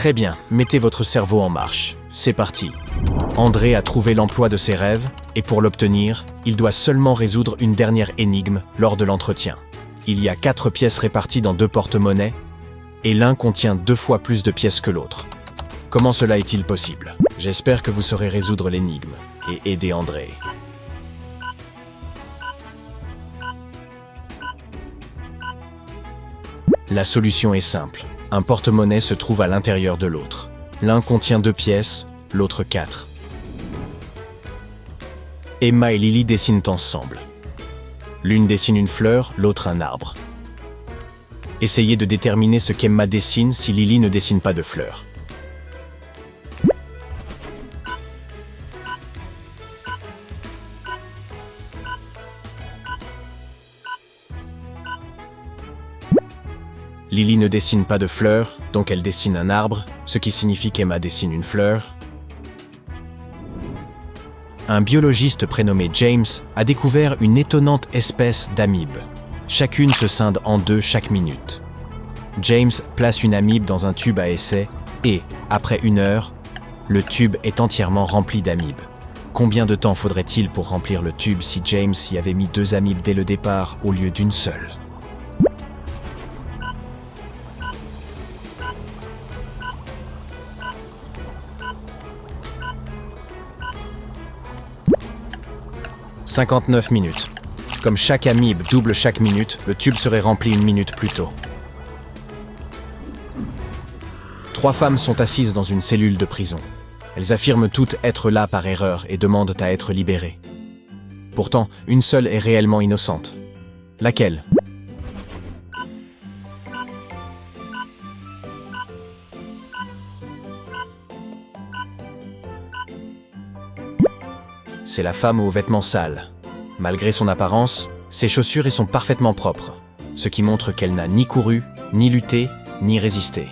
Très bien, mettez votre cerveau en marche. C'est parti. André a trouvé l'emploi de ses rêves, et pour l'obtenir, il doit seulement résoudre une dernière énigme lors de l'entretien. Il y a 4 pièces réparties dans 2 porte-monnaies, et l'un contient 2 fois plus de pièces que l'autre. Comment cela est-il possible? J'espère que vous saurez résoudre l'énigme et aider André. La solution est simple. Un porte-monnaie se trouve à l'intérieur de l'autre. L'un contient 2 pièces, l'autre 4. Emma et Lily dessinent ensemble. L'une dessine une fleur, l'autre un arbre. Essayez de déterminer ce qu'Emma dessine si Lily ne dessine pas de fleurs. Lily ne dessine pas de fleurs, donc elle dessine un arbre, ce qui signifie qu'Emma dessine une fleur. Un biologiste prénommé James a découvert une étonnante espèce d'amibe. Chacune se scinde en 2 chaque minute. James place une amibe dans un tube à essai et, après 1 heure, le tube est entièrement rempli d'amibes. Combien de temps faudrait-il pour remplir le tube si James y avait mis 2 amibes dès le départ au lieu d'une seule? « 59 minutes. Comme chaque amibe double chaque minute, le tube serait rempli 1 minute plus tôt. 3 femmes sont assises dans une cellule de prison. Elles affirment toutes être là par erreur et demandent à être libérées. Pourtant, une seule est réellement innocente. Laquelle? C'est la femme aux vêtements sales. Malgré son apparence, ses chaussures y sont parfaitement propres, ce qui montre qu'elle n'a ni couru, ni lutté, ni résisté.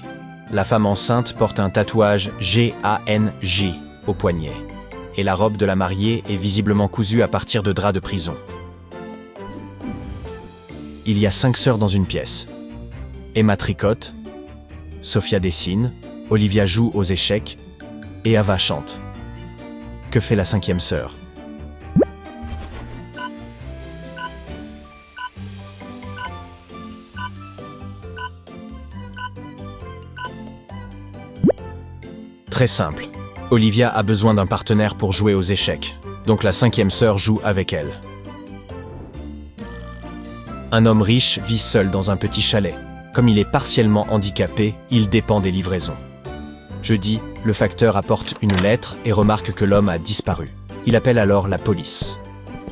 La femme enceinte porte un tatouage G-A-N-J au poignet, et la robe de la mariée est visiblement cousue à partir de draps de prison. Il y a 5 sœurs dans une pièce. Emma tricote, Sophia dessine, Olivia joue aux échecs, et Ava chante. Que fait la 5e sœur? Très simple. Olivia a besoin d'un partenaire pour jouer aux échecs, donc la 5e sœur joue avec elle. Un homme riche vit seul dans un petit chalet. Comme il est partiellement handicapé, il dépend des livraisons. Jeudi, le facteur apporte une lettre et remarque que l'homme a disparu. Il appelle alors la police.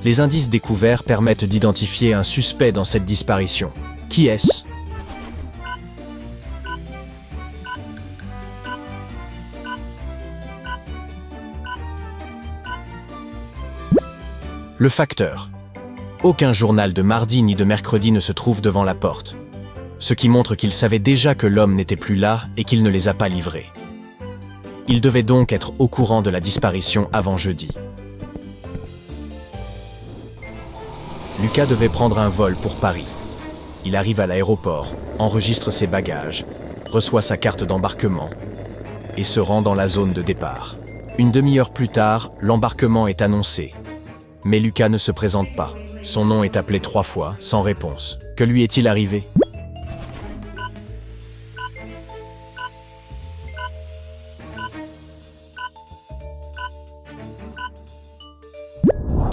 Les indices découverts permettent d'identifier un suspect dans cette disparition. Qui est-ce? Le facteur. Aucun journal de mardi ni de mercredi ne se trouve devant la porte, ce qui montre qu'il savait déjà que l'homme n'était plus là et qu'il ne les a pas livrés. Il devait donc être au courant de la disparition avant jeudi. Lucas devait prendre un vol pour Paris. Il arrive à l'aéroport, enregistre ses bagages, reçoit sa carte d'embarquement et se rend dans la zone de départ. Une demi-heure plus tard, l'embarquement est annoncé. Mais Lucas ne se présente pas. Son nom est appelé 3 fois, sans réponse. Que lui est-il arrivé?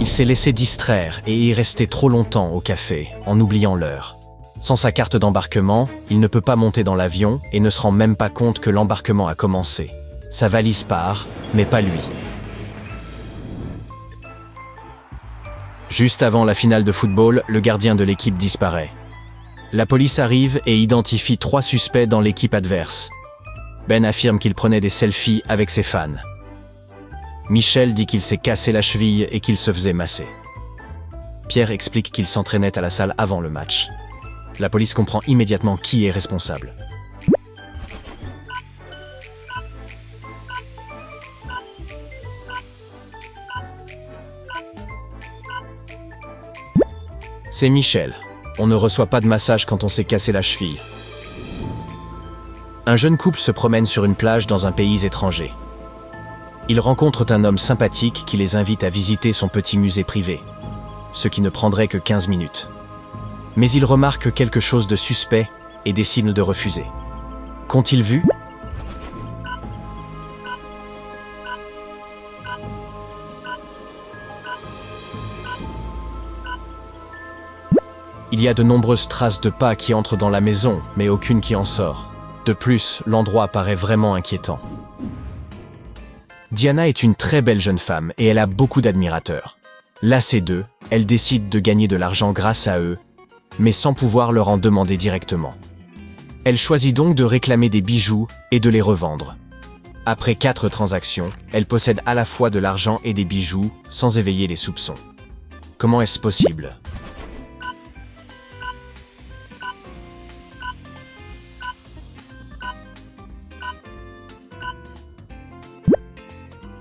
Il s'est laissé distraire et est resté trop longtemps au café, en oubliant l'heure. Sans sa carte d'embarquement, il ne peut pas monter dans l'avion et ne se rend même pas compte que l'embarquement a commencé. Sa valise part, mais pas lui. Juste avant la finale de football, le gardien de l'équipe disparaît. La police arrive et identifie 3 suspects dans l'équipe adverse. Ben affirme qu'il prenait des selfies avec ses fans. Michel dit qu'il s'est cassé la cheville et qu'il se faisait masser. Pierre explique qu'il s'entraînait à la salle avant le match. La police comprend immédiatement qui est responsable. C'est Michel. On ne reçoit pas de massage quand on s'est cassé la cheville. Un jeune couple se promène sur une plage dans un pays étranger. Ils rencontrent un homme sympathique qui les invite à visiter son petit musée privé, ce qui ne prendrait que 15 minutes. Mais ils remarquent quelque chose de suspect et décident de refuser. Qu'ont-ils vu ? Il y a de nombreuses traces de pas qui entrent dans la maison, mais aucune qui en sort. De plus, l'endroit paraît vraiment inquiétant. Diana est une très belle jeune femme et elle a beaucoup d'admirateurs. Lassée d'eux, elle décide de gagner de l'argent grâce à eux, mais sans pouvoir leur en demander directement. Elle choisit donc de réclamer des bijoux et de les revendre. Après 4 transactions, elle possède à la fois de l'argent et des bijoux sans éveiller les soupçons. Comment est-ce possible ?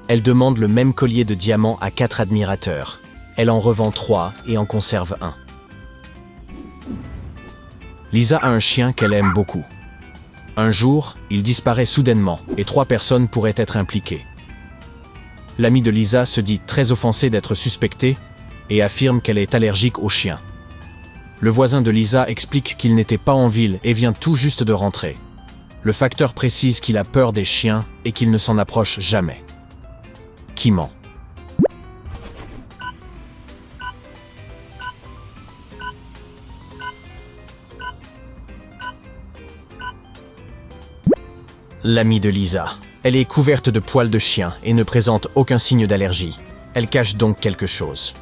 Elle demande le même collier de diamants à 4 admirateurs. Elle en revend 3 et en conserve 1. Lisa a un chien qu'elle aime beaucoup. Un jour, il disparaît soudainement et 3 personnes pourraient être impliquées. L'amie de Lisa se dit très offensée d'être suspectée et affirme qu'elle est allergique aux chiens. Le voisin de Lisa explique qu'il n'était pas en ville et vient tout juste de rentrer. Le facteur précise qu'il a peur des chiens et qu'il ne s'en approche jamais. Qui ment ? L'amie de Lisa. Elle est couverte de poils de chien et ne présente aucun signe d'allergie. Elle cache donc quelque chose.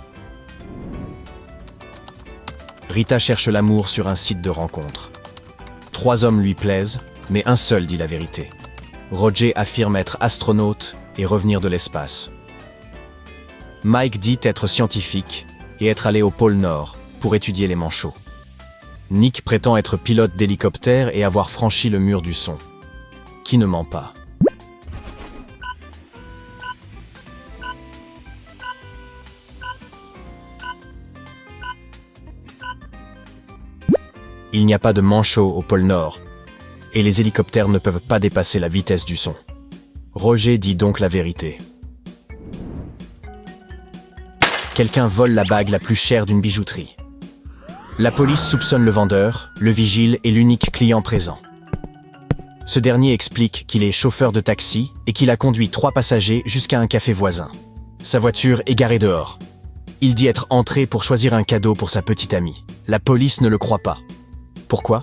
Rita cherche l'amour sur un site de rencontre. 3 hommes lui plaisent, mais un seul dit la vérité. Roger affirme être astronaute et revenir de l'espace. Mike dit être scientifique et être allé au pôle Nord pour étudier les manchots. Nick prétend être pilote d'hélicoptère et avoir franchi le mur du son. Qui ne ment pas ? Il n'y a pas de manchots au pôle Nord, et les hélicoptères ne peuvent pas dépasser la vitesse du son. Roger dit donc la vérité. Quelqu'un vole la bague la plus chère d'une bijouterie. La police soupçonne le vendeur, le vigile et l'unique client présent. Ce dernier explique qu'il est chauffeur de taxi et qu'il a conduit 3 passagers jusqu'à un café voisin. Sa voiture est garée dehors. Il dit être entré pour choisir un cadeau pour sa petite amie. La police ne le croit pas. Pourquoi ?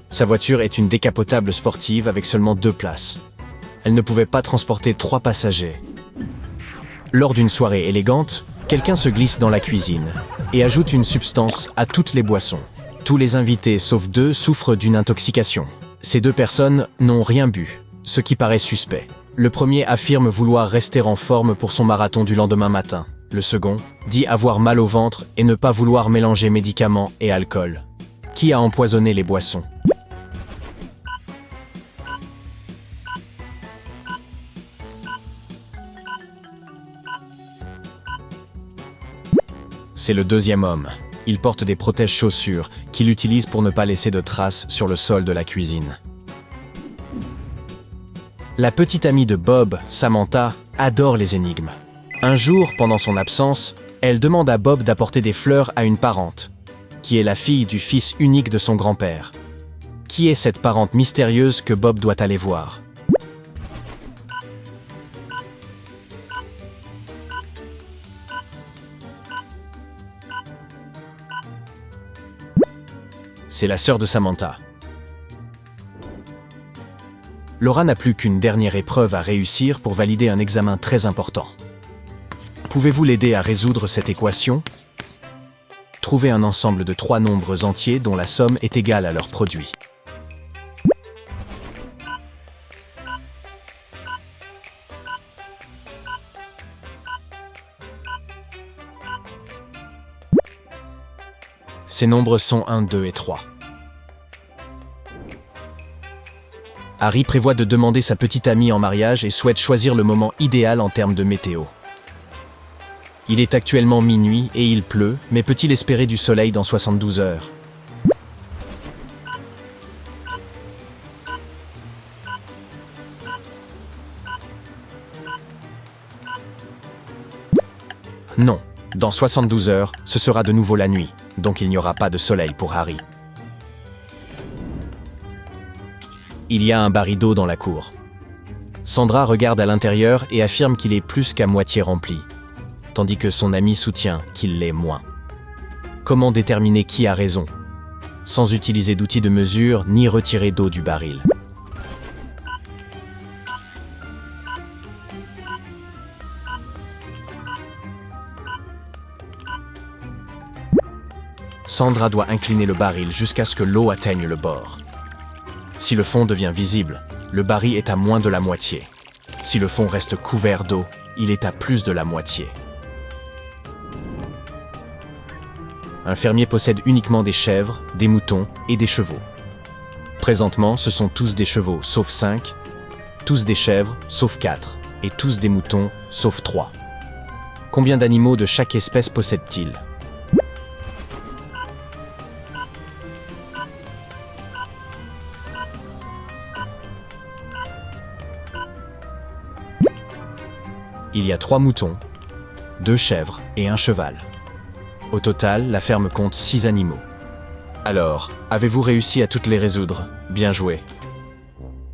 Sa voiture est une décapotable sportive avec seulement 2 places. Elle ne pouvait pas transporter 3 passagers. Lors d'une soirée élégante, quelqu'un se glisse dans la cuisine et ajoute une substance à toutes les boissons. Tous les invités, sauf 2, souffrent d'une intoxication. Ces 2 personnes n'ont rien bu, ce qui paraît suspect. Le premier affirme vouloir rester en forme pour son marathon du lendemain matin. Le second dit avoir mal au ventre et ne pas vouloir mélanger médicaments et alcool. Qui a empoisonné les boissons ? C'est le deuxième homme. Il porte des protège-chaussures qu'il utilise pour ne pas laisser de traces sur le sol de la cuisine. La petite amie de Bob, Samantha, adore les énigmes. Un jour, pendant son absence, elle demande à Bob d'apporter des fleurs à une parente, qui est la fille du fils unique de son grand-père. Qui est cette parente mystérieuse que Bob doit aller voir ? C'est la sœur de Samantha. Laura n'a plus qu'une dernière épreuve à réussir pour valider un examen très important. Pouvez-vous l'aider à résoudre cette équation ? Trouvez un ensemble de 3 nombres entiers dont la somme est égale à leur produit. Ces nombres sont 1, 2 et 3. Harry prévoit de demander sa petite amie en mariage et souhaite choisir le moment idéal en termes de météo. Il est actuellement minuit et il pleut, mais peut-il espérer du soleil dans 72 heures? Non. Dans 72 heures, ce sera de nouveau la nuit, donc il n'y aura pas de soleil pour Harry. Il y a un baril d'eau dans la cour. Sandra regarde à l'intérieur et affirme qu'il est plus qu'à moitié rempli, tandis que son ami soutient qu'il l'est moins. Comment déterminer qui a raison, sans utiliser d'outils de mesure ni retirer d'eau du baril? Sandra doit incliner le baril jusqu'à ce que l'eau atteigne le bord. Si le fond devient visible, le baril est à moins de la moitié. Si le fond reste couvert d'eau, il est à plus de la moitié. Un fermier possède uniquement des chèvres, des moutons et des chevaux. Présentement, ce sont tous des chevaux, sauf 5, tous des chèvres, sauf 4, et tous des moutons, sauf 3. Combien d'animaux de chaque espèce possède-t-il? Il y a 3 moutons, 2 chèvres et un cheval. Au total, la ferme compte 6 animaux. Alors, avez-vous réussi à toutes les résoudre? Bien joué.